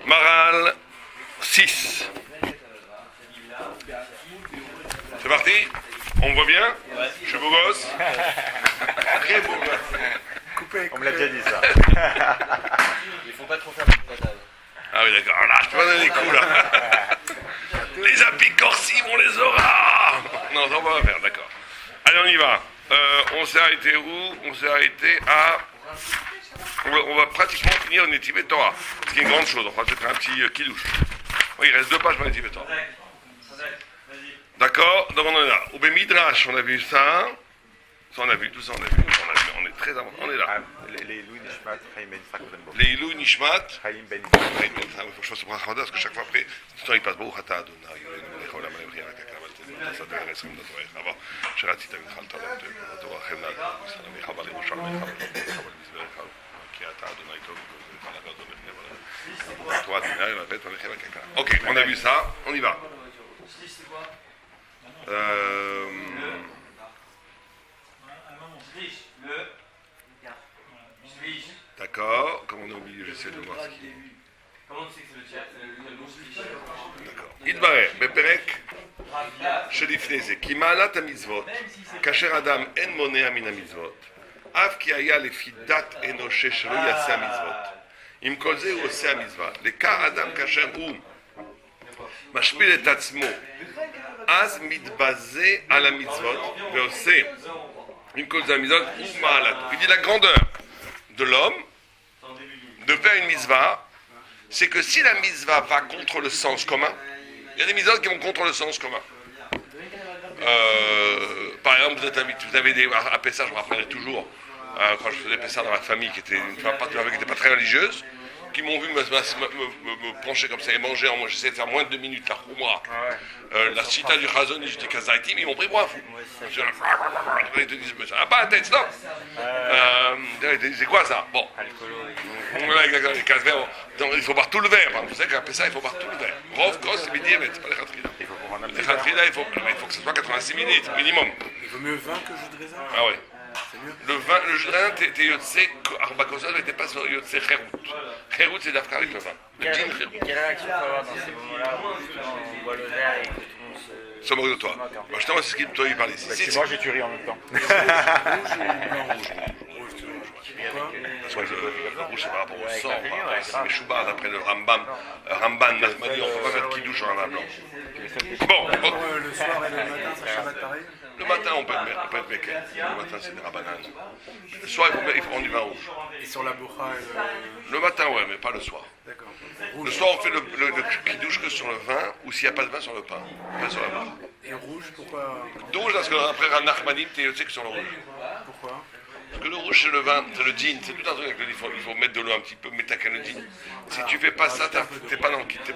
Maral 6. C'est parti. On me voit bien. Je suis beau gosse. Très beau gosse. On me l'a déjà dit ça. Il faut pas trop faire de bataille. Ah oui d'accord, là je te donner des coups là. Les apicorsis, on les aura. Non, ça on va pas faire, d'accord. Allez on y va. On s'est arrêté où? On s'est arrêté à... On va pratiquement finir Netivet Torah. Ce qui est une grande chose, on va peut-être un petit kidouche. Oui, il reste 2 pages pour Netivet Torah. D'accord, donc on en est là. Au Midrash, on a vu ça. Ça on a vu, tout ça on a vu. On est très avancé, on est là. Les Ilou Nishmat, Chaim Ben Yitzhak Benbo. Les Ilou Nishmat. Chaim Ben Il faut que je fasse bracha parce que chaque fois après, tout le temps il passe Baruch Ata Adonai, Eloheinu melech haolam hayochei hakakam al tenu tasader esrim datorech hava sherati tamichalta torachem la'adam Yisrael mechav lemoshal mechav lemoshal mizberechav ki ata Adonai tov v'chal ha'adon lefnei Torah Adonai v'avet v'lechem hakakam. Ok, on a vu ça, on y va. D'accord, comme on est au milieu, j'essaie de voir ce qui est. Comment tu sais que c'est le chat? D'accord. Idbareh, Beperek, Shelifneze, Ki ma'alat hamitzvot, kasher adam en monea min hamitzvot, av ki haya lefi dat enoshe shelo yaseh hamitzvot, im kol ze hu oseh hamitzvah, lekar adam kasher hu משפיל את עצמו, אז מתבזה על המצוות ועושה עם כל זה המצוות ומעלת. Il dit la grandeur de l'homme de faire une mitzvah, c'est que si la mitzvah va contre le sens commun, il y a des mitzvahs qui vont contre le sens commun. Par exemple, vous avez des, à Pessah, je me rappellerai toujours, quand je faisais Pessah dans ma famille, qui était une femme qui n'était pas très religieuse, qui m'ont vu me pencher comme ça et manger. Moi, j'essayais de faire moins de 2 minutes là, pour moi. La cita du Chazon, j'étais Kazaïti, mais ils m'ont pris pour un fou. Ils te disent, mais ça n'a pas la tête, stop. C'est quoi ça? Bon. Voilà, exactement, les 15 verres. Donc, il faut boire tout le verre. Vous savez qu'après ça, il faut boire tout le verre. Rov, Kos, c'est midi, mais c'est pas les Khatrida. Les Khatrida, il faut que ce soit 86 minutes, minimum. Il vaut mieux vin que jus de raisin. Ah ouais. Le jus de raisin, t'es Yotse, Arba Kosov, mais t'es pas sur Yotse Kherout. Kherout, c'est d'Afka avec le vin. Le djinn Kherout. Quelle réaction on peut avoir dans ces moments-là où justement on boit le verre et que tout le monde se... Somme de toi. Bah, justement, c'est ce qu'il doit y parler ici. C'est moi, j'ai tuerie en même temps. Rouge, c'est par rapport au sang, c'est Meshubar, d'après le Ramban, Nachmani, on ne peut pas mettre kidouche en vin blanc. Bon, Le soir et le matin, ça Shabbat pareil. le matin, on peut être mec. Le matin, c'est des rabananes. Le soir, il faut prendre du vin rouge. Et sur la bocha et Le matin, ouais, mais pas le soir. D'accord. Le soir, on fait le kidouche que sur le vin, ou s'il n'y a pas de vin, sur le pain, pas sur la bocha. Et rouge, pourquoi? Rouge, parce qu'après Nachmani, tu sais que sur le rouge. Pourquoi? Parce que le rouge, c'est le vin, c'est le gin, c'est tout un truc avec lequel il faut mettre de l'eau un petit peu, mais t'as qu'à le gin. Si tu fais pas ça, t'es pas dans le kidouche.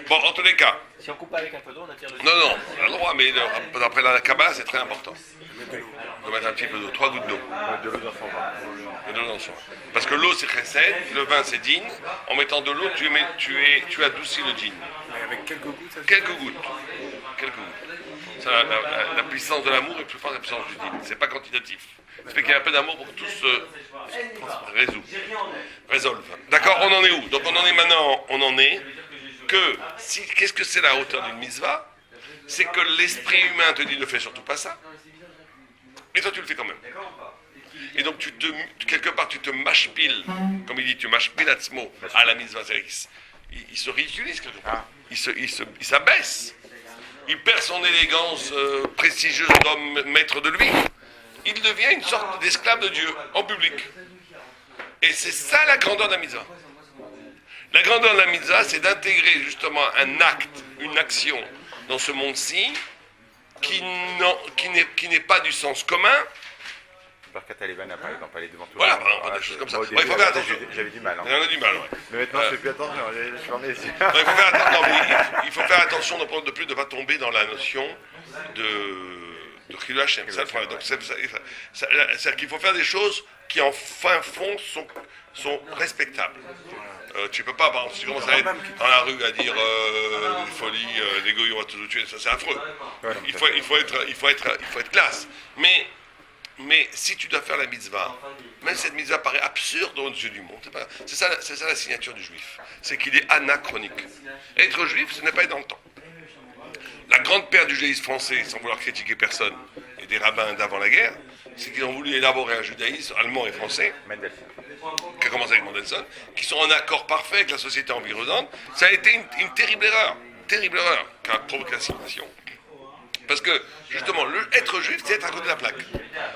Bon, en tous les cas. Si on coupe pas avec un peu d'eau, on attire le... Non, on a le droit, mais après la Kabbalah, c'est très important. De mettre un petit peu d'eau, 3 gouttes d'eau. De l'eau dans son vin. De l'eau dans son vin. Parce que l'eau, c'est chesed, le vin, c'est din. En mettant de l'eau, tu adoucis le din. Mais avec quelques gouttes, ça Quelques gouttes. Ça, la puissance de l'amour est plus forte que la puissance du din. C'est pas quantitatif. Ça fait qu'il y a un peu d'amour pour que tout se résolve. D'accord, on en est où? Donc on en est maintenant, que, qu'est-ce que c'est la hauteur d'une mitzvah? C'est que l'esprit humain te dit ne fais surtout pas ça, et toi tu le fais quand même. Et donc quelque part tu te mashpil, comme il dit, tu mashpil atzmo à la mitzvah. Il se ridiculise quelque part, il s'abaisse, il perd son élégance prestigieuse d'homme maître de lui. Il devient une sorte d'esclave de Dieu en public. Et c'est ça la grandeur de la mitzvah. La grandeur de la mitzvah, c'est d'intégrer justement un acte, une action dans ce monde-ci qui n'est pas du sens commun. Barkat Alibana, par exemple, aller devant tout. Voilà, des choses comme ça. Au Il début, faut faire attention. J'avais du mal. On a du mal, ouais. Mais maintenant, je fais plus attention. Je ferme les yeux. Il faut faire attention de ne pas tomber dans la notion de Chilul Hashem. C'est le problème. Donc, c'est-à-dire qu'il faut faire des choses qui, en fin fond, sont respectables. Tu peux pas, par exemple, si tu commences à être dans la rue à dire folie, les goyons on va te tuer, ça c'est affreux. Il faut être classe. Mais Mais si tu dois faire la mitzvah, même si cette mitzvah paraît absurde aux yeux du monde, c'est ça la signature du juif. C'est qu'il est anachronique. Être juif, ce n'est pas être dans le temps. La grande perte du judaïsme français, sans vouloir critiquer personne, et des rabbins d'avant la guerre, c'est qu'ils ont voulu élaborer un judaïsme allemand et français, Mendelssohn. qui a commencé avec Mendelssohn, qui sont en accord parfait avec la société environnante. Ça a été une terrible erreur qui a provoqué la civilisation. Parce que, justement, être juif, c'est être à côté de la plaque.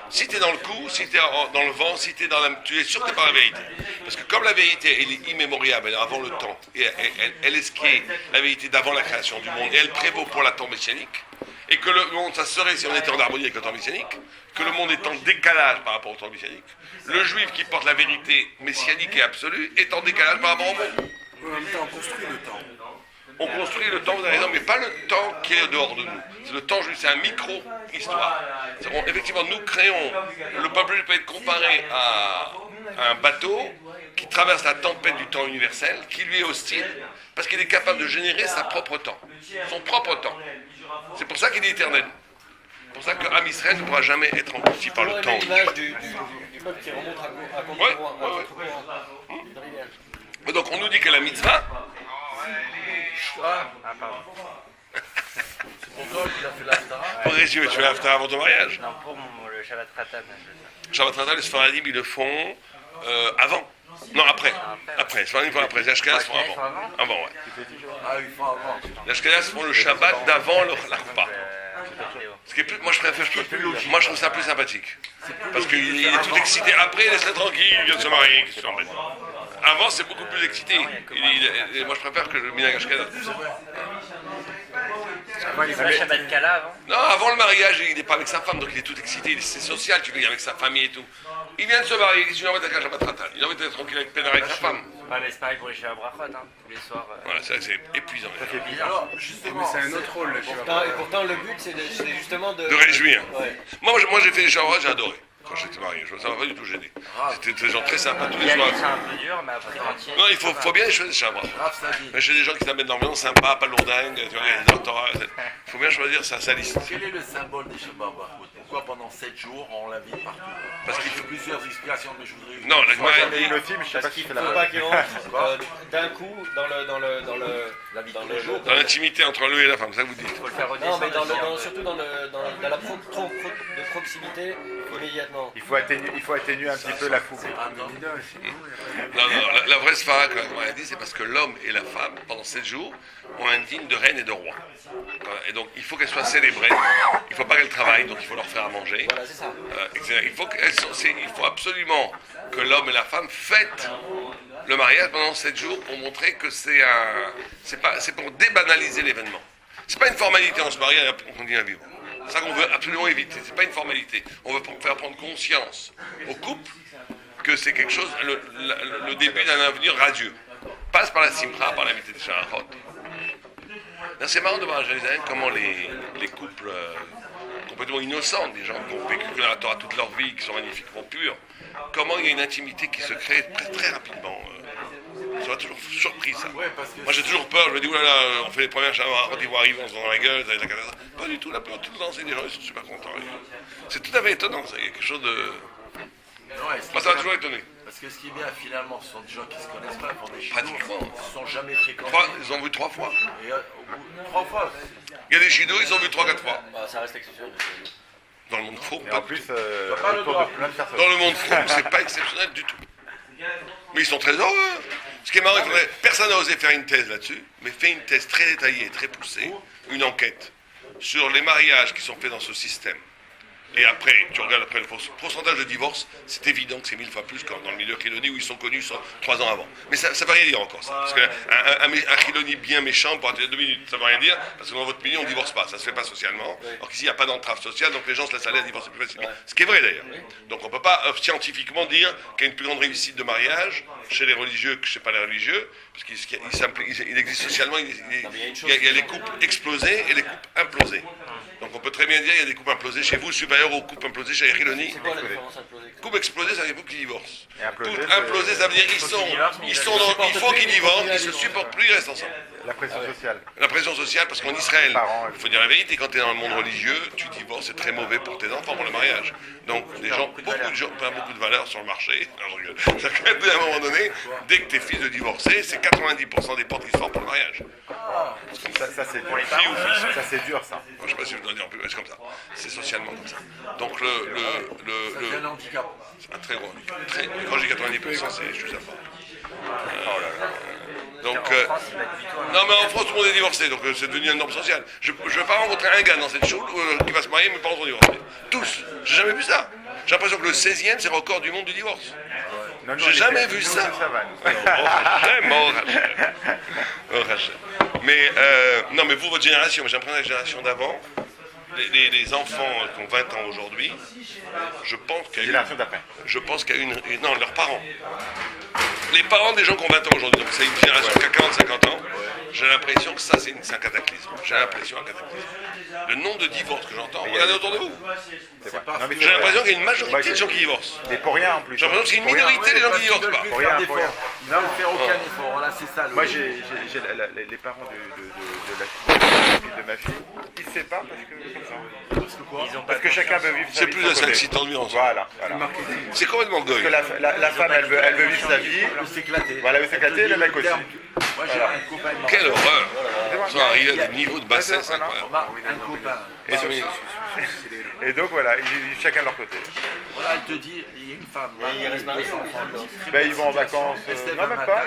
Si tu es dans le coup, si tu es dans le vent, si tu es sûr que tu n'es pas la vérité. Parce que comme la vérité, elle est immémoriable, elle est avant le temps, et elle est ce qui est la vérité d'avant la création du monde, et elle prévaut pour la temps messianique, et que le monde, ça serait si on était en harmonie avec le temps messianique, que le monde est en décalage par rapport au temps messianique, le juif qui porte la vérité messianique et absolue est en décalage par rapport au monde. En même temps, on construit le temps. On construit le temps, vous avez raison, mais pas le temps qui est dehors de nous. C'est le temps juste, c'est un micro-histoire. Effectivement, nous créons, le peuple juif peut être comparé à un bateau qui traverse la tempête du temps universel, qui lui est hostile, parce qu'il est capable de générer sa propre temps, son propre temps. C'est pour ça qu'il est éternel. C'est pour ça que Am Israël ne pourra jamais être englouti par le temps. L'image du peuple qui remonte à contre-courant. Donc on nous dit que la mitzvah, Pour toi, il a fait l'Aftara. pour résumer, tu fais l'after avant ton mariage. Non, pour le Shabbat Khatan. Shabbat Rata, les Sfaradim, ils le font avant. Non, après. Après. Les Sfaradim font après. Les Ashkenazes font avant. Avant, ouais. Ah, ils font avant. Les Ashkenazes font le Shabbat d'avant la Choupa. Ce qui est plus, moi je préfère, moi je trouve ça plus sympathique. Parce qu'il est tout excité. Après, laisse-le tranquille, il vient de se marier, qu'est-ce que tu embêtes. Avant, c'est beaucoup plus excité. Moi je préfère que le Minag Ashkenaz. Il fait le Shabbat Kala avant. Non, avant le mariage, il n'est pas avec sa femme, donc il est tout excité, c'est social, tu veux dire, avec sa famille et tout. Il vient de se marier, il a envie d'être avec un Shabbat Ratan. Il a envie d'être tranquille avec sa femme. Ouais, mais c'est pareil pour les Shabbat Brachot, hein. Tous les soirs. Voilà, c'est épuisant. Alors, Mais c'est un autre rôle, le Shabbat. Et pourtant, le but, c'est justement de... De réjouir. Ouais. Moi j'ai fait les Shabbat, j'ai adoré. Quand j'étais marié, ça m'a pas du tout gêné. C'était des gens très sympas tous il les y a soirs. c'est un peu dur, mais après, quand il y a- Non, il faut bien choisir des Shabbat. Mais chez des gens qui t'amènent dans l'ambiance sympa, pas lourdingue, tu vois, il y a des Torah. Il faut bien choisir sa liste. Quel est le symbole des Shabbat Brachot? Pourquoi pendant 7 jours on l'invite partout? Parce qu'il J'ai plusieurs explications, mais je voudrais... Non, la Moi, Gemara j'avais dit. une team, je sais pas si c'est Il la ne faut bonne. pas qu'il rentre d'un coup Dans l'intimité entre lui et la femme, c'est ça que vous dites. faut le faire Non, redescendre. mais aussi, un peu. surtout dans la de proximité, immédiatement. Il faut atténuer un petit peu la fougue. Non, la vraie sphara que la Gemara dit, c'est parce que l'homme et la femme, pendant 7 jours, ont un digne de reine et de roi. Et donc, il faut qu'elles soient célébrées. Il ne faut pas qu'elles travaillent, donc il faut leur faire à manger. Voilà, c'est ça. Etc. Il faut absolument que l'homme et la femme fêtent le mariage pendant 7 jours pour montrer que c'est pour débanaliser l'événement. C'est pas une formalité, on se marie et on continue à vivre. C'est ça qu'on veut absolument éviter. C'est pas une formalité. On veut faire prendre conscience au couple que c'est quelque chose, le début d'un avenir radieux. Passe par la simcha, par l'invité des Sharachot. C'est marrant de voir à Jérusalem comment les couples complètement innocents, des gens qui ont vécu la Torah toute leur vie, qui sont magnifiquement purs, comment il y a une intimité qui se crée très, très rapidement. Ça m'a toujours surpris, ça. Ouais, parce que Moi j'ai toujours peur, je me dis, oulala, on fait les premières Shabbat, ils vont arriver, on se dans la gueule, ça va être la catastrophe. Pas du tout, la peur, tout le temps, c'est des gens, ils sont super contents. C'est tout à fait étonnant, ça. Il y a quelque chose de... non, est-ce Moi qu'il ça y m'a a- toujours étonné. Parce que ce qui est bien, finalement, ce sont des gens qui se connaissent pas, pour des Pratiquement. chidours, ils ne sont jamais fréquentés. Ils ont vu 3 fois. Et au bout de 3 fois, Il y a des chidos, ils ont vu 3-4 fois. Bah, ça reste exceptionnel. Dans le monde faux, Et pas en du plus, tout. autour de plein de personnes. Dans le monde faux, c'est pas exceptionnel du tout. Mais ils sont très heureux. Ce qui est marrant, personne n'a osé faire une thèse là-dessus, mais fait une thèse très détaillée, très poussée, une enquête sur les mariages qui sont faits dans ce système. Et après, tu regardes après le pourcentage de divorce, c'est évident que c'est 1000 fois plus que dans le milieu chiloni où ils sont connus 3 ans avant. Mais ça ne veut rien dire encore ça. Parce qu'un chiloni bien méchant, pour attendre 2 minutes, ça ne veut rien dire, parce que dans votre milieu, on ne divorce pas, ça ne se fait pas socialement. Alors qu'ici, il n'y a pas d'entrave sociale, donc les gens se laissent aller à divorcer plus facilement. Ce qui est vrai d'ailleurs. Donc on ne peut pas scientifiquement dire qu'il y a une plus grande réussite de mariage chez les religieux que chez pas les religieux, parce qu'il existe socialement, il y a les couples explosés et les couples implosés. Donc on peut très bien dire qu'il y a des couples implosés chez vous, supérieurs aux couples implosés chez Hiloni. C'est quoi la différence implosée? Couple explosé, ça veut dire couple qui divorce. Et implosé, Couple c'est- implosé, ça veut dire il faut qu'ils divorcent, ils se supportent plus, ils restent ensemble. La pression sociale. La pression sociale, parce qu'en Israël, Parents, il faut dire la vérité, quand tu es dans le monde religieux, tu divorces, c'est très mauvais pour tes enfants, pour le mariage. Donc les gens, beaucoup de gens perdent beaucoup de valeur sur le marché. Non, je rigole. C'est-à-dire qu'à un moment donné, dès que tu es fils de divorcé, c'est 90% des portes qui se forment pour le mariage. Ça c'est dur. Fille ou fils. Ça c'est dur ça. Je ne sais pas si je dois dire en plus, mais c'est comme ça. C'est socialement comme ça. Donc C'est un handicap. c'est un très gros handicap. Quand j'ai 90%, je suis sympa. Donc, non mais en France tout le monde est divorcé, donc c'est devenu une norme sociale. Je ne vais pas rencontrer un gars dans cette choule qui va se marier, mes parents sont divorcés. Tous. J'ai jamais vu ça. J'ai l'impression que le 16e c'est le record du monde du divorce. Non, non, J'ai jamais vu ça. Ça va. Mais non, mais vous, votre génération, j'ai l'impression que la génération d'avant, les enfants qui ont 20 ans aujourd'hui, je pense qu'il y a Génération d'après. non, leurs parents. Les parents des gens qui ont 20 ans aujourd'hui, donc c'est une génération qui a 40-50 ans, j'ai l'impression que ça c'est un cataclysme. J'ai l'impression un cataclysme. Le nombre de divorces que j'entends, regardez autour de vous. C'est vrai. Non, mais J'ai l'impression qu'il y a une majorité de gens qui divorcent. Et pour rien en plus. J'ai l'impression que c'est une minorité des gens qui divorcent pas. Pour rien, Faire pour rien. d'efforts. Ils ne veulent faire aucun effort. Voilà, c'est ça. Moi j'ai les parents de ma fille, ils se séparent parce que chacun veut vivre sa C'est vie. plus de de son côté. 5-6 ans de vie ensemble. Voilà. C'est complètement goy. Parce que la femme elle veut vivre sa vie. Elle veut s'éclater. Voilà, elle veut s'éclater, le mec aussi. Moi j'ai un copain. Quelle horreur. Ils sont arrivés à des niveaux de bassesse incroyables. Un copain. Et donc voilà, ils vivent chacun de leur côté. Voilà, elle te dit, il y a une femme. Et il reste marié. Ben, ils vont en vacances. Estelle Non, va même mal. pas.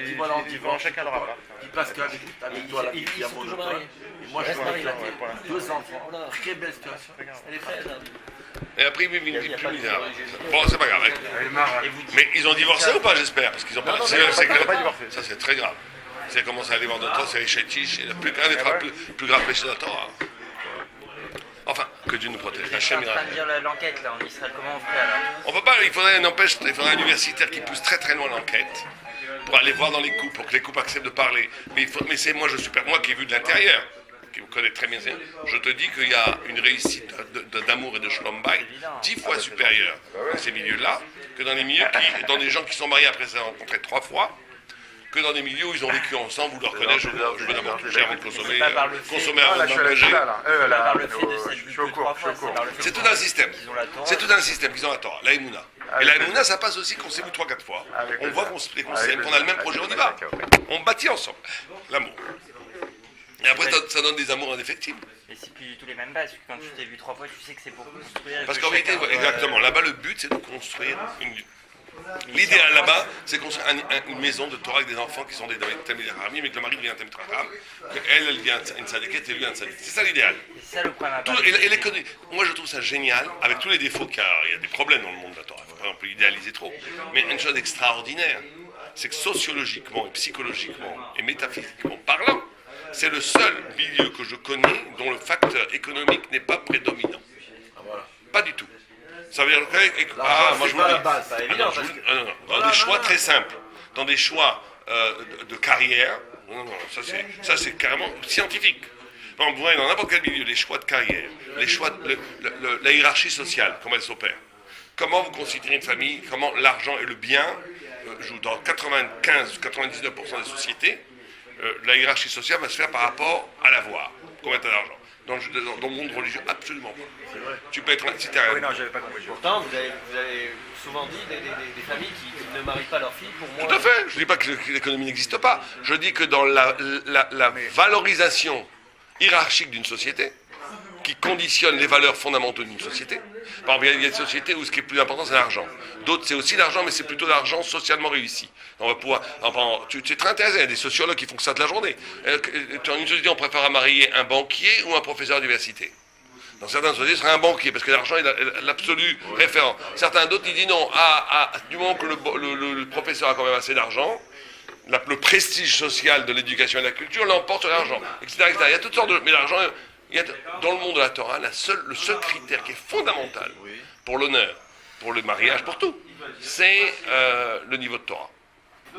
Dis, voilà, on Ils vont chacun leur appart. Dis parce qu'avec toi, la Ils fille à sont mon toujours enfant, mariés. et moi je Reste suis avec mariés. deux enfants. Très belle situation. Elle est fraîche, hein. Et après, ils vivent une vie Il y a plus pas de misérable. religiosité. Bon, c'est pas grave. Hein. Et vous dites, Mais ils ont divorcé ou pas, j'espère? Parce qu'ils ont pas. non, C'est ils ont pas divorcé. Ça, c'est très grave. C'est commencé à aller voir d'autres, c'est les chétiches, et le plus grave, plus grave péché de la Torah. Enfin, que Dieu nous protège. Je suis en Hachem train ira. de dire l'enquête là en Israël, comment on ferait alors? On peut pas, il faudrait un universitaire qui pousse très très loin l'enquête pour aller voir dans les couples, pour que les couples acceptent de parler. Mais c'est moi, moi qui ai vu de l'intérieur, qui vous connais très bien, je te dis qu'il y a une réussite d'amour et de shalom bayit 10 fois supérieure dans ces milieux-là que dans les milieux dans des gens qui sont mariés après s'être rencontrés 3 fois, que dans des milieux où ils ont vécu ensemble, vous leur connaissez, je veux d'abord toucher avant de consommer, pas par le fait- consommer Ah, avant là, de je suis m'engager. là. Pas Là, par le fait de je cette suis au cours, je suis au cours. C'est tout un système. Ils ont la Torah. C'est tout un système qu'ils ont la Torah, la Emouna. Et la Emouna, ça passe aussi qu'on s'est vu 3-4 fois. Avec On le voit ça. qu'on se Avec s'aime, le qu'on a le même ça. projet, on y Avec va. le ça. On bâtit ensemble. L'amour. Et après, ça donne des amours indéfectibles. Mais c'est plus du tout les mêmes bases. Quand tu t'es vu 3 fois, tu sais que c'est pour construire. et Parce que qu'en vérité, chacun doit- exactement, là-bas, le but, c'est de construire une... L'idéal là-bas, c'est construire une maison de Torah avec des enfants qui sont des Talmidei Chachamim, mais que le mari devient un Talmidei Chacham, qu'elle devient une Sadeket et lui un Sadiq. C'est ça l'idéal. C'est ça le problème. Moi, je trouve ça génial, avec tous les défauts qu'il y a. Il y a des problèmes dans le monde de la Torah. Il ne faut pas non plus idéaliser trop. Mais une chose extraordinaire, c'est que sociologiquement et psychologiquement et métaphysiquement parlant, c'est le seul milieu que je connais dont le facteur économique n'est pas prédominant. Pas du tout. Ça veut dire que... moi je vous le dis. Pas évident. Parce que... Dans des choix très simples, dans des choix de carrière, ça c'est carrément scientifique. Par exemple, vous voyez dans n'importe quel milieu, les choix de carrière, les choix la hiérarchie sociale, comment elle s'opère. Comment vous considérez une famille, comment l'argent et le bien jouent dans 95-99% des sociétés, la hiérarchie sociale va se faire par rapport à l'avoir. Combien tu as d'argent? Dans le monde religieux, absolument pas. Tu peux être un... Si t'es un- Oui, non, j'avais pas compris. pourtant, vous avez souvent dit des familles qui ne marient pas leurs filles pour moi. Tout à fait. Je ne dis pas que l'économie n'existe pas. Je dis que dans la valorisation hiérarchique d'une société, qui conditionne les valeurs fondamentaux d'une société. Par exemple, il y a des sociétés où ce qui est plus important, c'est l'argent. D'autres, c'est aussi l'argent, mais c'est plutôt l'argent socialement réussi. On va pouvoir... Enfin, tu es très intéressant. Il y a des sociologues qui font que ça de la journée. Dans une société, on préfère marier un banquier ou un professeur d'université. Dans certaines sociétés, ce serait un banquier, parce que l'argent est l'absolu référent. Certains d'autres, ils disent non, du moment que le professeur a quand même assez d'argent, le prestige social de l'éducation et de la culture l'emporte sur l'argent, etc., etc. Il y a toutes sortes de... Mais l'argent, dans le monde de la Torah, le seul critère qui est fondamental pour l'honneur, pour le mariage, pour tout, c'est le niveau de Torah.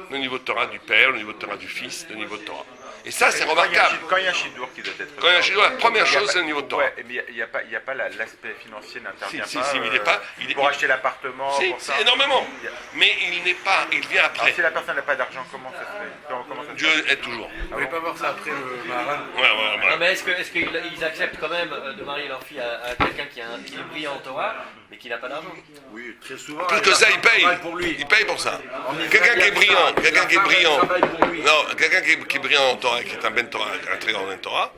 le niveau de Torah du père, le niveau de Torah du fils, le niveau de Torah. Et ça, c'est Quand il y a un remarquable. quand il y a un Shidour qui doit être. Quand il y a un Shidour, la première il y a chose, pas- c'est le niveau de Torah. Ouais, mais il n'y a pas l'aspect financier n'intervient Si, pas. si, mais il n'est pas- il est- pour acheter l'appartement. Si, pour ça. c'est énormément. Il y a- Mais il n'est pas, il vient Alors, après. si la personne n'a pas d'argent, comment ça se fait comment ça se Dieu fait aide toujours. Vous voulez pas voir ça après le Maharan? Ouais. Non, mais est-ce qu'ils acceptent quand même de marier leur fille à quelqu'un qui est brillant en Torah, mais qui n'a pas d'argent? Oui, très souvent. Plus que ça, il paye. travaille pour lui. Il paye pour ça. En Israël, Quelqu'un qui est il y a brillant, ça. quelqu'un qui est La femme, elle brillant. travaille pour lui. Non, quelqu'un qui est brillant en Torah, qui est un ben Torah, un très grand ben Torah,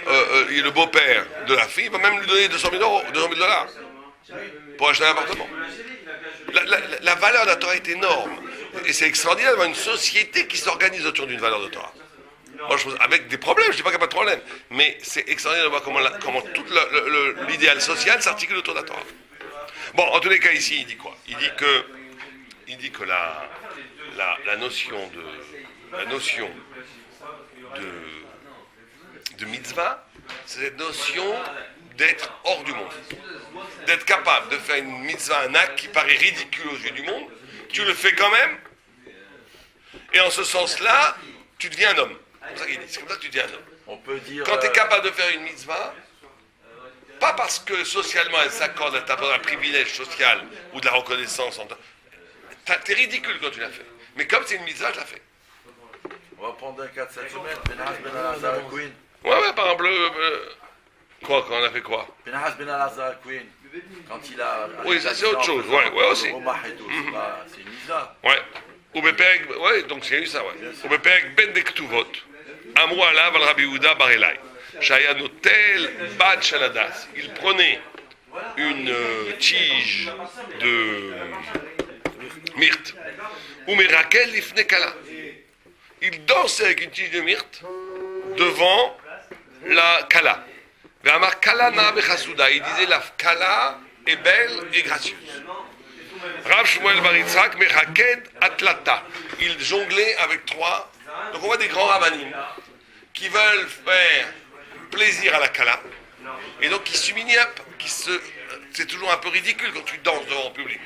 le beau-père de la fille va même lui donner 200 000 $, pour acheter un appartement. La valeur de la Torah est énorme. Et c'est extraordinaire d'avoir une société qui s'organise autour d'une valeur de Torah. Moi, je pense, avec des problèmes, je ne dis pas qu'il n'y a pas de problème, mais c'est extraordinaire de voir comment tout l'idéal social s'articule autour de la Torah. Bon, en tous les cas, ici, il dit quoi? Il dit que la notion de mitzvah, c'est cette notion d'être hors du monde. D'être capable de faire une mitzvah, un acte qui paraît ridicule aux yeux du monde, tu le fais quand même, et en ce sens-là, tu deviens un homme. C'est comme ça qu'il dit, c'est comme ça que tu deviens un homme. On peut dire. Quand tu es capable de faire une mitzvah, pas parce que socialement elle s'accorde à ta part un privilège social ou de la reconnaissance, t'es ridicule quand tu l'as fait. Mais comme c'est une mitzvah, je la fais. On va prendre un cas de cette semaine. Pinhas Ben Elazar Queen. Ouais, par exemple, quoi, quand on a fait quoi? Pinhas Ben Elazar Queen. Quand il a. Oui, ça, c'est autre chose. Ouais, aussi. C'est une misa. Ouais. Ouais, donc il y a eu ça, ouais. Ubepek ben de Ktuvot, Amrou alav al Rabbi Yehuda bar Elai, Shaya notel bat shaladas. Il prenait une tige de myrte, ou merakel lifne kala. Il dansait avec une tige de myrte devant la kala. Ve'amar kala na bechasuda. Il disait la kala est belle et gracieuse. Rav Shmuel bar Yitzhak mechaked atlata. Il jonglait avec trois. Donc on voit des grands rabbanim qui veulent faire plaisir à la kala. Et donc qui s'humilient, c'est toujours un peu ridicule quand tu danses devant le public.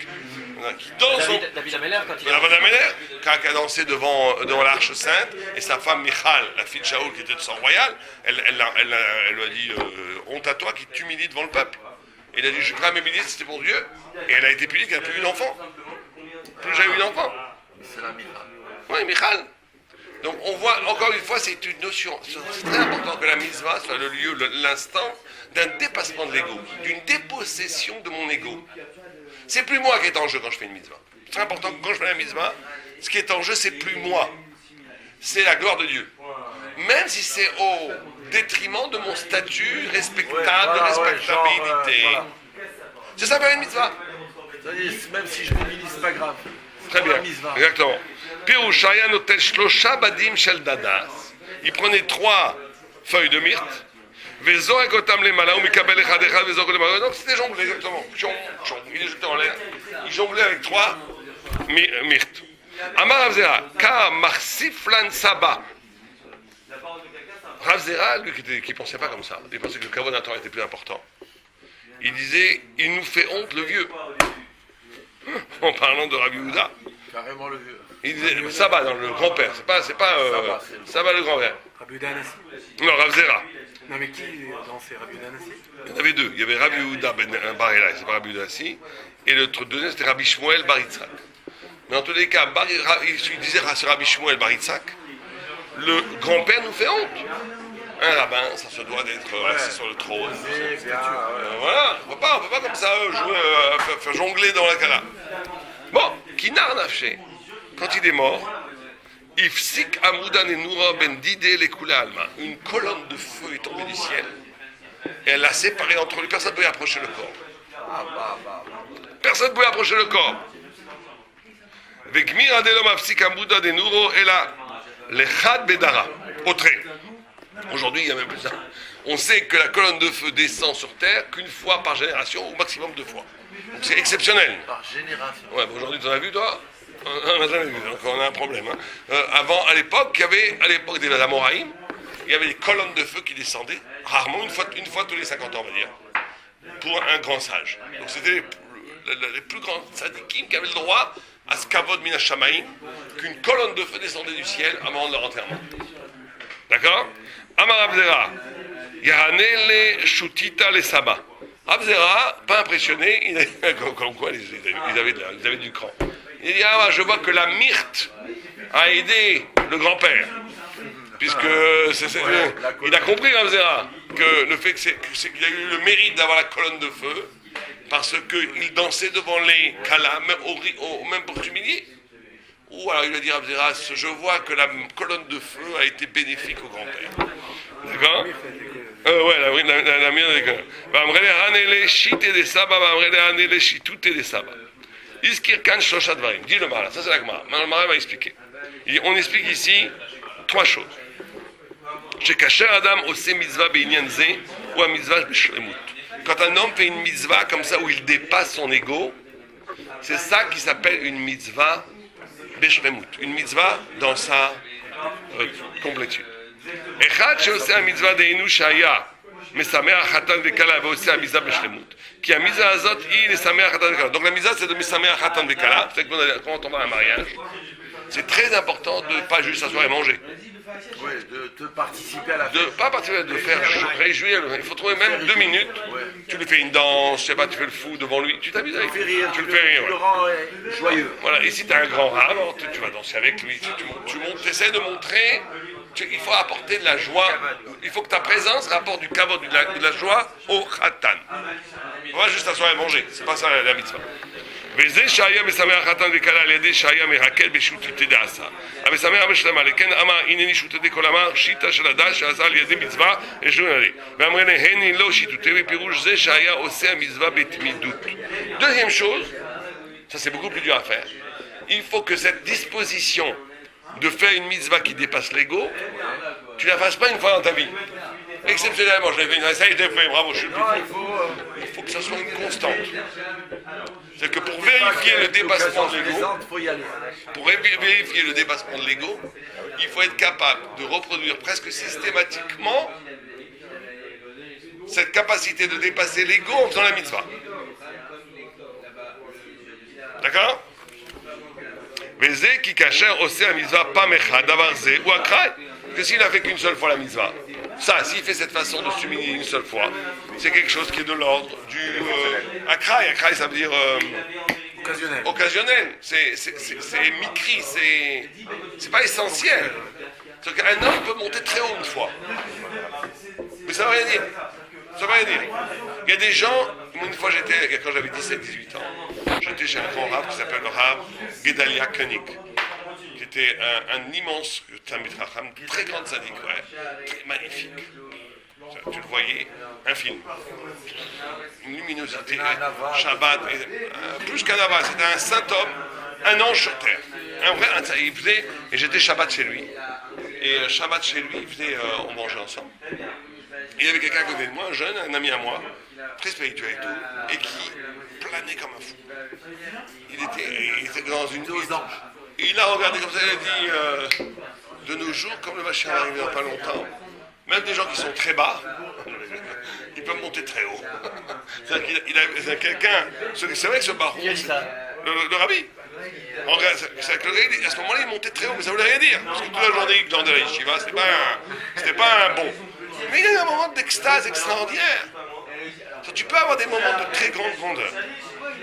Qui danse David Ameller, quand il David Ameller, quand il a dansé devant l'Arche Sainte, et sa femme Michal, la fille de Shaoul qui était de sang royal, elle lui a dit honte à toi qui t'humilie devant le peuple. Et il a dit je suis prêt à m'humilier si c'était pour Dieu. Et elle a été punie qu'elle n'a plus eu d'enfant. Plus jamais eu d'enfant. C'est la mira. Oui, Michal. Donc on voit, encore une fois, c'est une notion. C'est très important que la mitzvah soit le lieu, l'instant d'un dépassement de l'ego, d'une dépossession de mon ego. C'est plus moi qui est en jeu quand je fais une mitzvah. C'est très important que quand je fais la mitzvah, ce qui est en jeu, c'est plus moi. C'est la gloire de Dieu. Même si c'est au détriment de mon statut respectable, de respectabilité. C'est ça faire une mitzvah. C'est-à-dire, même si je m'humilie, c'est pas grave. Très bien, exactement. Pirouchaya notel shlosha badim shel dadas. Il prenait 3 feuilles de myrte. Vezor ekotam le mala, ou mikabel echad echad, vezor le mala. Donc c'était jonglé, exactement. Il les jetait en l'air. Il jonglait avec 3 myrtes. Amar Rav Zera, ka marsiflan saba. Rav Zera, lui qui pensait pas comme ça, il pensait que le kavod d'un Torah était plus important. Il disait, il nous fait honte le vieux. En parlant de Rabbi Yehuda. Carrément le vieux. Il disait Saba dans le grand-père, c'est pas Saba le grand-père. Rabbi Yehuda Anassi. Non, Rav Zera. Non mais qui dansait Rabbi Yehuda Anassi? Il y en avait 2. Il y avait Rabbi Yehuda ben bar Elai, c'est pas Rabbi Yehuda Anassi, et le deuxième c'était Rabbi Shmuel bar Yitzhak. Mais en tous les cas, il disait à Rabbi Shmuel bar Yitzhak, le grand-père nous fait honte. Un rabbin, ça se doit d'être assis sur le trône. Voilà, on peut pas comme ça jouer, faire jongler dans la kala. Bon, Kinar Nafshe, quand il est mort, Ifsik Amoudan et Noura ben Didé les Alma, une colonne de feu est tombée du ciel, et elle l'a séparé entre lui, personne ne pouvait approcher le corps. Personne ne pouvait approcher le corps. Vekmir Adelom Afsik Amoudan et Nouro et là, les Chad Bedara, au trait. Aujourd'hui, il n'y a même plus ça. On sait que la colonne de feu descend sur Terre qu'une fois par génération, au maximum 2 fois. Donc c'est exceptionnel. Par génération. Ouais, aujourd'hui, tu en as vu, toi? On n'a jamais vu, donc on a un problème. Hein. Avant, à l'époque des Amoraïm, il y avait des colonnes de feu qui descendaient, rarement, une fois tous les 50 ans, on va dire, pour un grand sage. Donc c'était les plus grands sadikim qui avaient le droit Askavod Minashamaim, qu'une colonne de feu descendait du ciel avant de leur enterrement. D'accord? Amar Abzera, Yahanele Shutita le Saba. Abzera, pas impressionné, comme quoi ils avaient du cran. Il dit, ah, je vois que la myrte a aidé le grand-père. Puisque il a compris, Abzera, que le fait qu'il a eu le mérite d'avoir la colonne de feu, parce qu'il dansait devant les Kala, même pour s'humilier. Ou alors il va dire à Abzera, je vois que la colonne de feu a été bénéfique au grand-père. D'accord? Ouais, la mienne est que. Vamrele hanele shite des sabas, vamrele hanele shitute des sabas. Iskir kan shosha dvarim. Dis le mal, ça c'est la Gemara. Le Mara va expliquer. On explique ici 3 choses. Chez Kasher Adam ose mitzvah be'inyan ze ou a mitzvah b'shlemut. Quand un homme fait une mitzvah comme ça où il dépasse son ego, c'est ça qui s'appelle une mitzvah b'shlemut. Une mitzvah dans sa complétude. Echad she'ose a mitzvah de'inu shaya mesameach hatan vekala ve'ose a mitzvah b'shlemut. Qui a mitzvah azot il mesameach hatan vekala. Donc la mitzvah c'est de mesameach hatan vekala. C'est quand on va à un mariage. C'est très important de ne pas juste s'asseoir et manger. Oui, de participer à la De fête. pas participer, de faire réjouir. Il faut trouver même 2 minutes. Tu lui fais une danse, je sais pas, tu fais le fou devant lui. Tu t'amuses avec lui. Tu le fais rire. Tu le rends joyeux. Voilà, et si tu as un grand rab, tu vas danser avec lui. Tu essaies de montrer. Il faut apporter de la joie. Il faut que ta présence rapporte du kavod, de la joie au khatan. On va juste s'asseoir et manger. C'est pas ça la mitzvah. וזה שהיה משמח חתן וכלה על ידי שהיה מרקד בשוטטי דעשה. המשמח בשלמה, לכן אמר הנני שוטטי כל אמר שיטה של הדעת שעשה על ידי מצווה רשום עלי. ואמר הני לא שיטוטי בפירוש זה שהיה עושה המצווה בתמידות. Deuxième chose, ça c'est beaucoup plus dur à faire. Il faut que cette disposition de faire une mitzvah qui dépasse l'ego, tu la fasses pas une fois dans ta vie. Exceptionnellement, je l'ai fait, ça y est, je l'ai fait, bravo, je suis le plus fort. Il faut que ça soit une constante. C'est que pour vérifier le dépassement de l'ego, vérifier le dépassement de l'ego, il faut être capable de reproduire presque systématiquement cette capacité de dépasser l'ego en faisant la mitzvah. D'accord? Veze ki kasher ose la mitzvah pas mechad davar ze ou akray. Que s'il a fait qu'une seule fois la mitzvah, ça, s'il fait cette façon de s'humilier une seule fois, c'est quelque chose qui est de l'ordre du akray. Akray, ça veut dire occasionnel. C'est mikri, c'est pas essentiel. C'est qu'un homme peut monter très haut une fois, mais ça ne veut rien dire. Ça veut rien dire. Il y a des gens, une fois quand j'avais 17-18 ans, j'étais chez un grand rab qui s'appelle le rab Gedalia Koenig, qui était un immense Talmid Chacham, très grand sadique, très magnifique. Tu le voyais, un film. Une luminosité, Shabbat, plus qu'un Nava, c'était un saint homme, un ange sur terre. Un vrai, il faisait, et j'étais Shabbat chez lui. Et Shabbat chez lui, on mangeait ensemble. Il y avait quelqu'un à côté de moi, un jeune, un ami à moi, très spirituel et tout, et qui planait comme un fou. Il était dans une... Il a regardé comme ça, il a dit, de nos jours, comme le machin va arriver dans pas longtemps, même des gens qui sont très bas, ils peuvent monter très haut. C'est-à-dire qu'il a quelqu'un, c'est vrai que ce baron, le rabbi, c'est que à ce moment-là, il montait très haut, mais ça voulait rien dire, parce que toute la journée, il glandait la yeshiva, c'était pas un bon. Mais il y a eu un moment d'extase extraordinaire. Tu peux avoir des moments de très grande grandeur.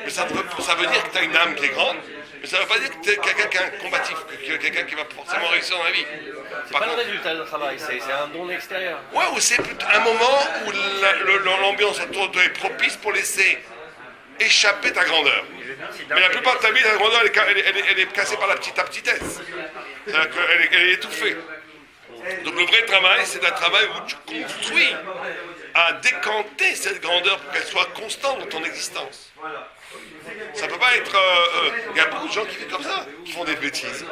Mais ça veut dire que tu as une âme qui est grande, mais ça ne veut pas dire que tu es quelqu'un combatif, quelqu'un qui va forcément réussir dans la vie. C'est pas le résultat du travail, c'est un don extérieur. Ouais, ou c'est un moment où l'ambiance autour de toi est propice pour laisser échapper ta grandeur. Mais la plupart de ta vie, ta grandeur, elle est cassée par la petitesse. C'est-à-dire qu'elle est étouffée. Donc le vrai travail, c'est un travail où tu construis à décanter cette grandeur pour qu'elle soit constante dans ton existence. Ça peut pas être... Il y a beaucoup de gens qui vivent comme ça, qui font des bêtises.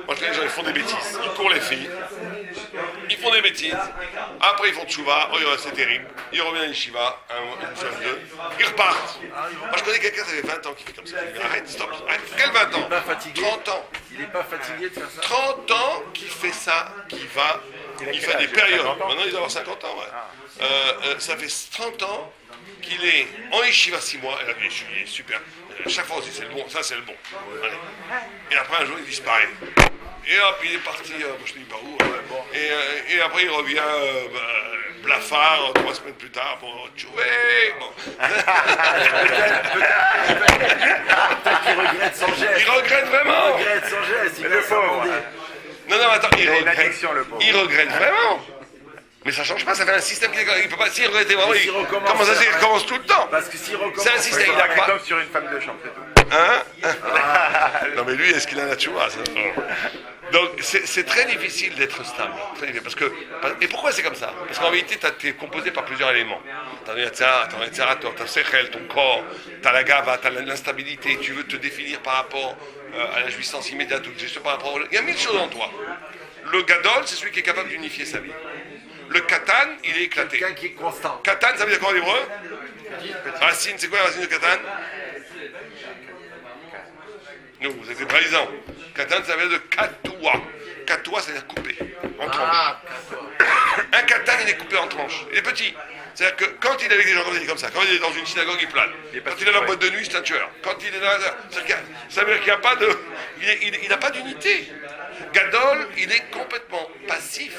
Moi je dis les gens, ils font des bêtises. Ils courent les filles. Ils font des bêtises. Après ils font tchouva. Oh c'est terrible. Ils reviennent à l'Yeshiva, une fois, deux. Ils repartent. Moi je connais quelqu'un, ça fait 20 ans qui fait comme ça. Il dit, arrête, stop. Arrête. Quel 20 ans? 30 ans. Il n'est pas fatigué de faire ça. 30 ans qu'il fait ça, il fait des périodes. Maintenant il doit avoir 50 ans, ouais. Ça fait 30 ans qu'il est en yeshiva 6 mois, et là, il est super. chaque fois aussi, c'est le bon, ça c'est le bon. Allez. Et après un jour il disparaît. Et hop, il est parti, je ne dis pas où. Et après il revient blafard 3 semaines plus tard pour jouer. Bon. Peut-être qu'il regrette son geste. Il regrette vraiment. Il regrette son geste. Il Le va pauvre. s'amender. Non, attends, Il a une addiction, le pauvre. il regrette vraiment. Mais ça change pas, ça fait un système qui il peut pas. S'il regrettait vraiment, s'il recommence, comment ça se fait, il recommence tout le temps. Parce que s'il recommence, C'est un système, il a C'est pas. comme sur une femme de chambre, c'est tout. Hein Non mais lui, est-ce qu'il a la tchoua ça Donc c'est très difficile d'être stable. Très difficile, parce que, et pourquoi c'est comme ça? Parce qu'en réalité, tu es composé par plusieurs éléments. Tu as ton sechel, ton corps, tu as la gava, tu as l'instabilité, tu veux te définir par rapport à la jouissance immédiate, ou par rapport il y a 1000 choses en toi. Le gadol, c'est celui qui est capable d'unifier sa vie. Le katan, il est éclaté. quelqu'un qui est constant. Katan, ça veut dire quoi en hébreu? Racine, c'est quoi la racine de katan? Nous, vous êtes paysans. Katan, ça veut dire de katoua. Katoua, c'est-à-dire coupé, en tranches. Un katan, il est coupé en tranches. Il est petit. C'est-à-dire que quand il est avec des gens comme ça, quand il est dans une synagogue, il plane. Quand il est dans la boîte de nuit, c'est un tueur. Quand il est dans ça veut dire qu'il n'y a pas de... Il n'a pas d'unité. Gadol, il est complètement passif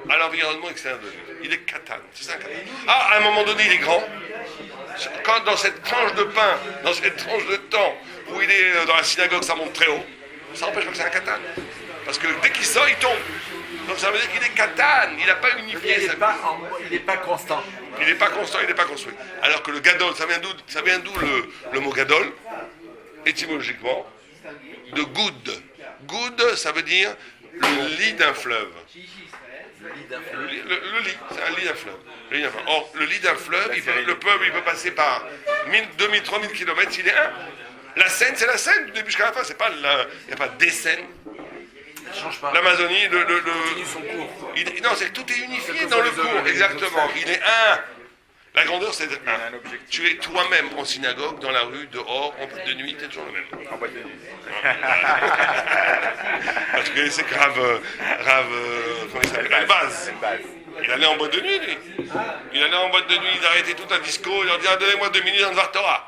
à l'environnement extérieur de lui. Il est katan. C'est ça un katan. Ah, à un moment donné, il est grand. Quand dans cette tranche de pain, dans cette tranche de temps, où il est dans la synagogue, ça monte très haut, ça n'empêche pas que c'est un katan. Parce que dès qu'il sort, il tombe. Donc ça veut dire qu'il est katan, il n'a pas unifié sa vie. Il n'est pas constant. Il n'est pas constant, il n'est pas construit. Alors que le gadol, ça vient d'où le mot gadol? Étymologiquement, de good. Good, ça veut dire le lit d'un fleuve. Le lit, c'est un lit d'un fleuve. Or, le lit d'un fleuve, le peuple, il peut passer par 1000, 2000, 3000 km, il est un. La Seine, c'est la Seine, du début jusqu'à la fin, c'est pas il n'y a pas des Seines. L'Amazonie, Continue son cours. non, c'est que tout est unifié dans le cours, exactement. Il est un. La grandeur, c'est un. Tu es toi-même en synagogue, dans la rue, dehors, en boîte de nuit, tu es toujours le même. En boîte de nuit. Parce que c'est grave, comment il s'appelle? Elbaz. Il allait en boîte de nuit, lui. Il allait en boîte de nuit, il arrêtait tout un disco, il leur disait donnez-moi 2 minutes dans le Vartora.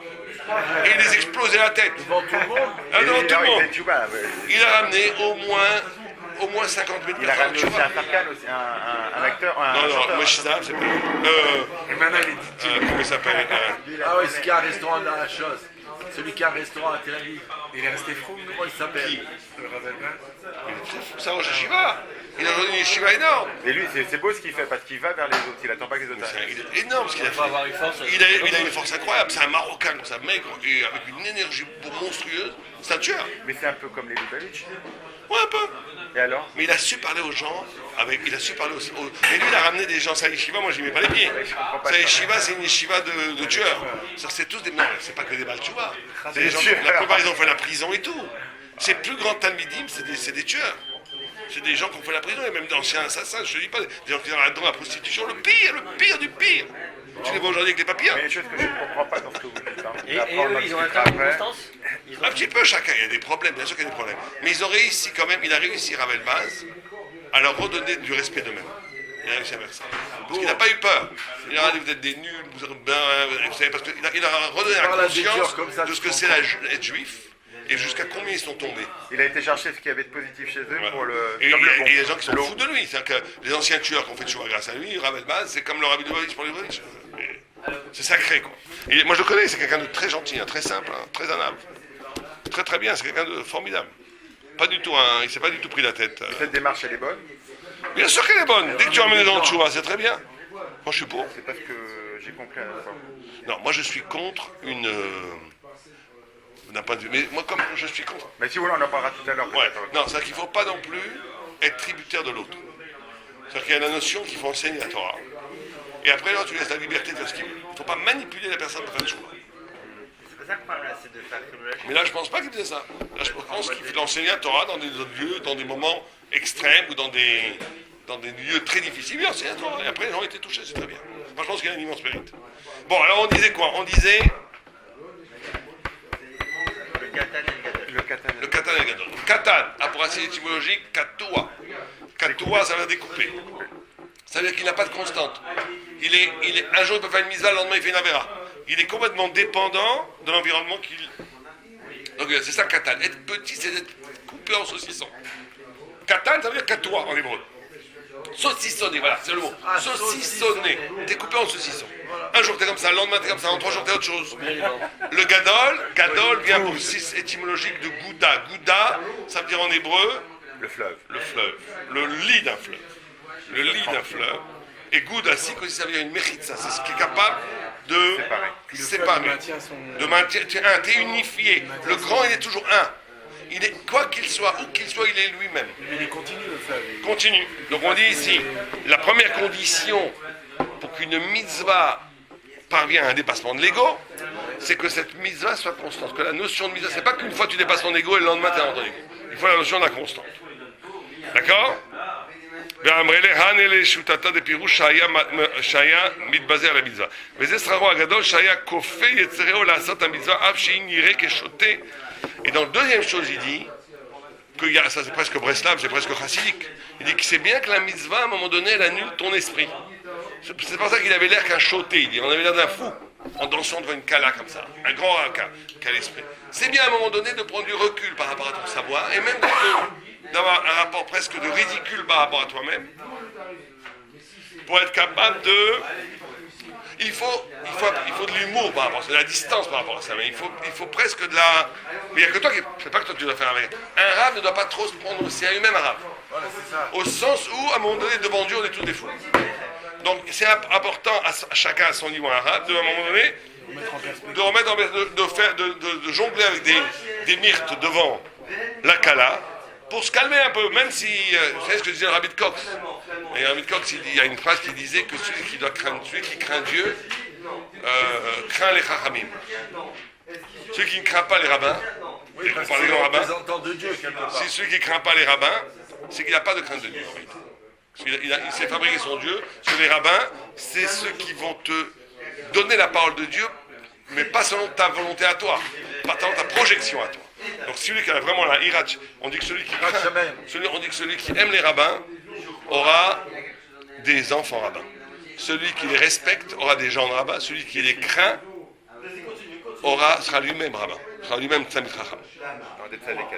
Et il les explosait la tête. Devant tout le monde. Devant tout le monde. Ouais. Il a ramené au moins 50 000 Il a personnes. ramené aussi un Farkan, aussi, un acteur, un Non, chanteur. Moshizab, c'est pas. Et maintenant, il est dit. Comment il s'appelle Ah oui, ce qui a un restaurant dans la chose. Celui qui a un restaurant à Tel Aviv. Il est resté fou, Comment il s'appelle? le Ravelman. Il est très fou, ça, Rosh Hashiva. Il a aujourd'hui une yeshiva énorme. Et lui, c'est beau ce qu'il fait, parce qu'il va vers les autres, il attend pas que les autres arrivent. Il est énorme ce qu'il a Il faut fait. avoir une force. Il a une force incroyable. C'est un Marocain comme ça, maigre, et avec une énergie monstrueuse. C'est un tueur. Mais c'est un peu comme les Lubavitch. Ouais, un peu. Et alors? Mais il a su parler aux gens, il a su parler aux... Et lui, il a ramené des gens, sa yeshiva, moi, j'y mets pas les pieds. Sa yeshiva, c'est une yeshiva de tueurs. C'est tous des... Non, c'est pas que des baltchouvas. C'est des gens, la plupart, ils ont fait la prison et tout. C'est plus grand talmidim, c'est des tueurs. C'est des gens qui ont fait la prison, et même d'anciens assassins, je te dis pas, des gens qui sont dans la prostitution, le pire du pire. Tu les vois aujourd'hui avec les papiers. Mais une chose que je ne comprends pas dans ce que vous dites. Hein. Et Après, on eux, en ils ont un discutera temps de après. constance. Un petit peu chacun, il y a des problèmes, bien sûr qu'il y a des problèmes. Mais ils ont réussi quand même, il a réussi Ravel Baz à leur redonner du respect d'eux-mêmes. Il a réussi à faire ça. Parce qu'il n'a pas eu peur. Il a dit vous êtes des nuls, vous savez, parce qu'il a redonné la Parle à des conscience tueurs comme ça, de ce tu que c'est être juif et jusqu'à combien ils sont tombés. Il a été chercher ce qu'il y avait de positif chez eux Ouais. pour le. Et comme le bon. il y a des gens qui sont Le- fous de lui. C'est-à-dire que les anciens tueurs qui ont fait Tchouva grâce à lui, Ravel Baz, c'est comme le Rabbi Lubavitch pour les Lubavitch. C'est sacré, quoi. Et moi je le connais, c'est quelqu'un de très gentil, hein, très simple, hein, très aimable. Très très bien, c'est quelqu'un de formidable. Pas du tout, hein, il s'est pas du tout pris la tête. Cette démarche, elle est bonne. Bien sûr qu'elle est bonne. Dès que tu ramènes les gens de Tchouva, c'est très bien. Moi je suis pour. C'est parce que j'ai compris à la fois. Non, moi je suis contre une. D'un point de vue. Mais moi, comme je suis contre. Mais si vous voulez, on en parlera tout à l'heure. Ouais, peut-être. non, c'est-à-dire qu'il ne faut pas non plus être tributaire de l'autre. C'est-à-dire qu'il y a la notion qu'il faut enseigner la Torah. Et après, là, tu laisses la liberté de faire ce qu'il veut. Il ne faut pas manipuler la personne pour faire le choix. C'est pas ça le problème là, c'est de faire que Mais là, je ne pense pas qu'il faisait ça. Là, je pense qu'il faut enseigner la Torah dans des autres lieux, dans des moments extrêmes ou dans des lieux très difficiles. Il enseigne la Torah. Et après, les gens ont été touchés, c'est très bien. Moi, je pense qu'il y a un immense mérite. Bon, alors on disait quoi? On disait le katan et le gadol. Le katana. le katan et le gadol. Katan, a pour racine étymologique, katoua. Katoua, ça veut dire découper. Ça veut dire qu'il n'a pas de constante. Un jour, il peut faire une misva, le lendemain, il fait une avéra. Il est complètement dépendant de l'environnement Donc c'est ça Katan. Être petit, c'est d'être coupé en saucisson. Katan, ça veut dire katoa en hébreu. Saucissonné, voilà, c'est le mot. Saucissonné. T'es coupé en saucisson. Un jour t'es comme ça, le lendemain t'es comme ça, en 3 jours t'es autre chose. Le gadol vient pour 6 étymologique de Gouda. Gouda, ça veut dire en hébreu Le fleuve. le fleuve, le lit d'un fleuve. Le lit d'un fleuve. Et Gouda, si, ça veut dire une mechitza, c'est ce qui est capable de séparer. De maintenir, t'es unifié. Le grand, il est toujours un. Il est, quoi qu'il soit, où qu'il soit, il est lui-même. Mais il continue le fleuve. Continue. Donc on dit ici, la première condition pour qu'une mitzvah parvienne à un dépassement de l'ego, c'est que cette mitzvah soit constante. Que la notion de mitzvah, c'est pas qu'une fois tu dépasses ton ego et le lendemain tu es dans ton ego. Il faut la notion de la constante. D'accord? Et dans la deuxième chose, il dit que ça c'est presque Breslav, c'est presque chassidique. Il dit que c'est bien que la mitzvah, à un moment donné, elle annule ton esprit. C'est pour ça qu'il avait l'air qu'un choté. Il dit, on avait l'air d'un fou en dansant devant une kala comme ça, un grand raka, quel esprit. C'est bien à un moment donné de prendre du recul par rapport à ton savoir et même d'avoir un rapport presque de ridicule par rapport à toi-même pour être capable de... Il faut de l'humour par rapport à ça, de la distance par rapport à ça, mais il faut presque de la... Mais il n'y a que toi qui... C'est pas que toi tu dois faire avec. Un rave ne doit pas trop se prendre au sérieux, même un rave. Voilà, c'est ça. Au sens où, à un moment donné, devant Dieu, on est tous des fous. Donc c'est important à chacun à son niveau arabe, de, à un moment donné, de remettre de jongler avec des myrtes devant la pour se calmer un peu, même si, vous savez ce que disait le Rabbi de Cox. Et le Rabbi de Cox, il y a une phrase qui disait que celui qui craint Dieu, craint les chachamim. Celui qui ne craint pas les rabbins, Oui, parce que parler c'est aux le rabbins, représentant de Dieu, quelque part. si celui qui ne craint pas les rabbins, c'est qu'il n'a pas de crainte de Dieu en réalité. Il s'est fabriqué son Dieu. Sur les rabbins, c'est ceux qui vont te donner la parole de Dieu, mais pas selon ta volonté à toi, pas selon ta projection à toi. Donc celui qui a vraiment la hirach, on dit que celui qui aime les rabbins aura des enfants rabbins. Celui qui les respecte aura des gens de rabbins. Celui qui les craint sera lui-même rabbin, sera lui-même Tzamid Chacham.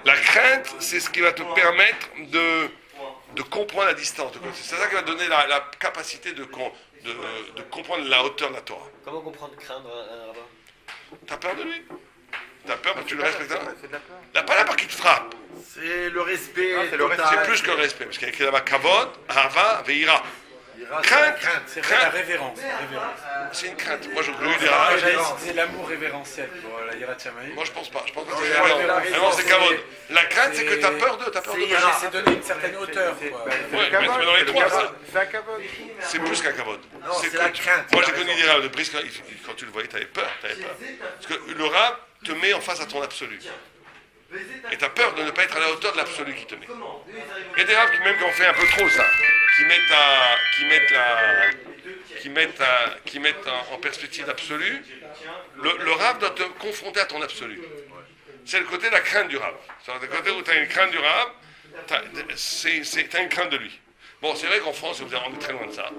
La crainte, c'est ce qui va te permettre de comprendre la distance. C'est ça qui va donner la capacité de comprendre la hauteur de la Torah. Comment comprendre craindre un rabbin? T'as peur de lui? T'as peur parce que tu le respectes? C'est de la peur. T'as pas la peur qui te frappe. C'est le respect. c'est le respect. C'est plus que le respect. Parce qu'il y a écrit là-bas Kavod, Ahava, Veira. Crainte. C'est la révérence. C'est une crainte. Moi, je veux des rabbins. C'est l'amour révérentiel pour la Yirat Shamayim. Moi, je pense pas. Je pense que c'est non, c'est Kavod. La crainte, c'est que t'as peur d'eux. T'as peur de C'est donner une certaine hauteur. Quoi. Ouais, mais tu mets dans les trois, ça. C'est un cabot. C'est plus qu'un Kavod. c'est que la tu- crainte. Moi, j'ai connu des rabbins de Brice, quand tu le voyais, t'avais peur. Parce que le rab te met en face à ton absolu. Et tu as peur de ne pas être à la hauteur de l'absolu qui te met. Il y a des rabbins qui, même quand on fait un peu trop ça, qui mettent en perspective l'absolu, le rab doit te confronter à ton absolu. C'est le côté de la crainte du rab. C'est le côté où tu as une crainte du rab, tu as une crainte de lui. Bon, c'est vrai qu'en France, on est très loin de ça.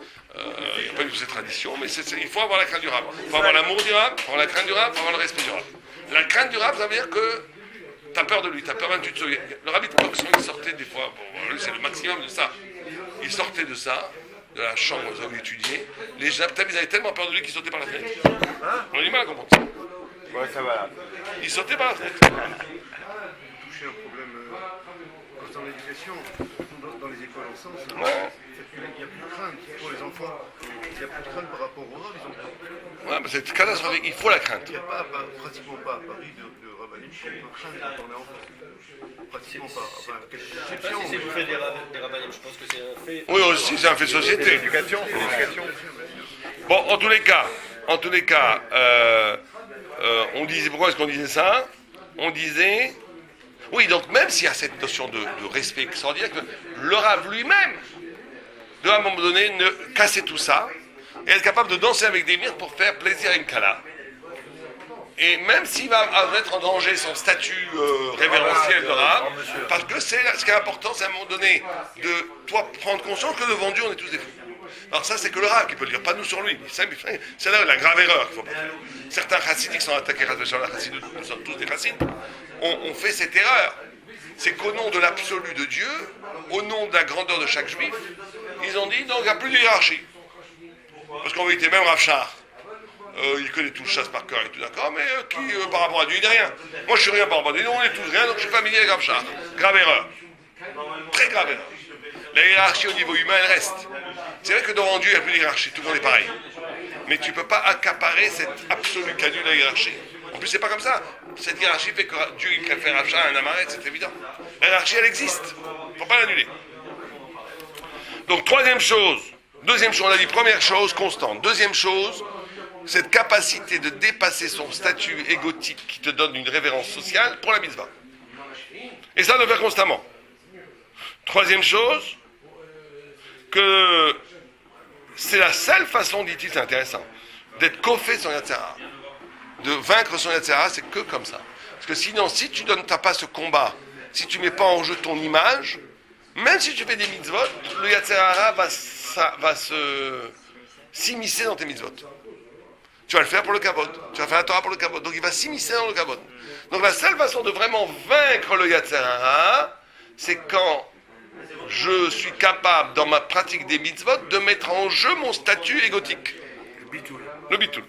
Il n'y a pas eu cette tradition, mais il faut avoir la crainte du rab. Il faut avoir l'amour du rab, il faut avoir la crainte du rab, il faut avoir le respect du rab. La crainte du rab, ça veut dire que tu as peur de lui, tu as peur même tu te souviens. Le Rabbi de Cox, il sortait des fois, bon, lui c'est le maximum de ça. Il sortait de ça, de la chambre où il étudiait. Les gens, ils avaient tellement peur de lui qu'ils sautaient par la fenêtre. On a du mal à comprendre ça. Ouais, ça va là. Ils sautaient par la fenêtre. Toucher un problème concernant l'éducation, dans les écoles en sens, il n'y a plus de crainte pour les enfants. Il n'y a plus de crainte par rapport au rab, ils ont pas. Ouais, mais c'est catastrophique, il faut la crainte. Il n'y a pratiquement pas à Paris de rabbinim qui ont crainte quand on est enfant. Pratiquement pas. Enfin, quelques Je sais pas exceptions. si c'est le fait des rabbinim, je pense que c'est un fait. Oui, aussi, c'est un fait de société. L'éducation, c'est l'éducation. Bon, en tous les cas, on disait, pourquoi est-ce qu'on disait ça? On disait, oui, donc même s'il y a cette notion de respect extraordinaire, que le Rav lui-même doit à un moment donné casser tout ça et être capable de danser avec des myrtes pour faire plaisir à une kala. Et même s'il va mettre en danger son statut révérentiel de Rav, parce que ce qui est important, c'est à un moment donné de toi prendre conscience que devant Dieu on est tous des fous. Alors ça, c'est que le Rav qui peut le dire, pas nous sur lui. C'est là la grave erreur qu'il faut pas faire. Certains chassidiques sont attaqués sur la chassidoute, nous sommes tous des chassides, ont fait cette erreur. C'est qu'au nom de l'absolu de Dieu, au nom de la grandeur de chaque juif, ils ont dit, non, il n'y a plus de hiérarchie. Parce qu'en vérité, même Rav Shach, il connaît tout le chasse par cœur et tout, d'accord, mais par rapport à Dieu, il n'est rien. Moi, je suis rien par rapport à Dieu, on est tous rien, donc je suis familier avec Rav Shach. Grave erreur. Très grave erreur. La hiérarchie au niveau humain, elle reste. C'est vrai que devant Dieu, il n'y a plus de hiérarchie, tout le monde est pareil. Mais tu ne peux pas accaparer cette absolue qualité de la hiérarchie. En plus, c'est pas comme ça. Cette hiérarchie fait que Dieu il préfère Rav Shach à un Amaret, c'est évident. La hiérarchie, elle existe. Il ne faut pas l'annuler. Donc, deuxième chose, on a dit première chose, constante. Deuxième chose, cette capacité de dépasser son statut égotique qui te donne une révérence sociale pour la mitzvah. Et ça, le faire constamment. Troisième chose, que c'est la seule façon, dit-il, c'est intéressant, d'être coffé son Yatzera. De vaincre son Yatzera, c'est que comme ça. Parce que sinon, si tu n'as pas ce combat, si tu ne mets pas en jeu ton image, même si tu fais des mitzvot, le Yatzera va s'immiscer dans tes mitzvot. Tu vas le faire pour le kabod. Tu vas faire la Torah pour le kabod. Donc il va s'immiscer dans le kabod. Donc la seule façon de vraiment vaincre le Yatzera, c'est quand je suis capable, dans ma pratique des mitzvot, de mettre en jeu mon statut égotique. Le bitoul.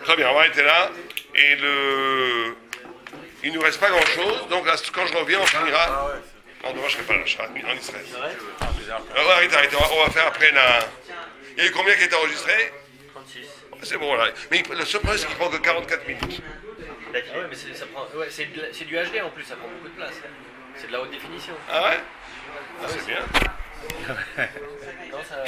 Très bien, on va arrêter là. Et il ne nous reste pas grand-chose. Donc là, quand je reviens, on finira... Non, dommage, je ne serai pas là, je serai en Israël. Arrête, on va faire après la... Il y a eu combien qui est enregistré? 36. C'est bon, là. Mais le seul problème, c'est qu'il prend que 44 minutes. Ah ouais, mais c'est du HD en plus, ça prend beaucoup de place. C'est de la haute définition. Ah ouais? Ah C'est ouais, bien. Non, ça...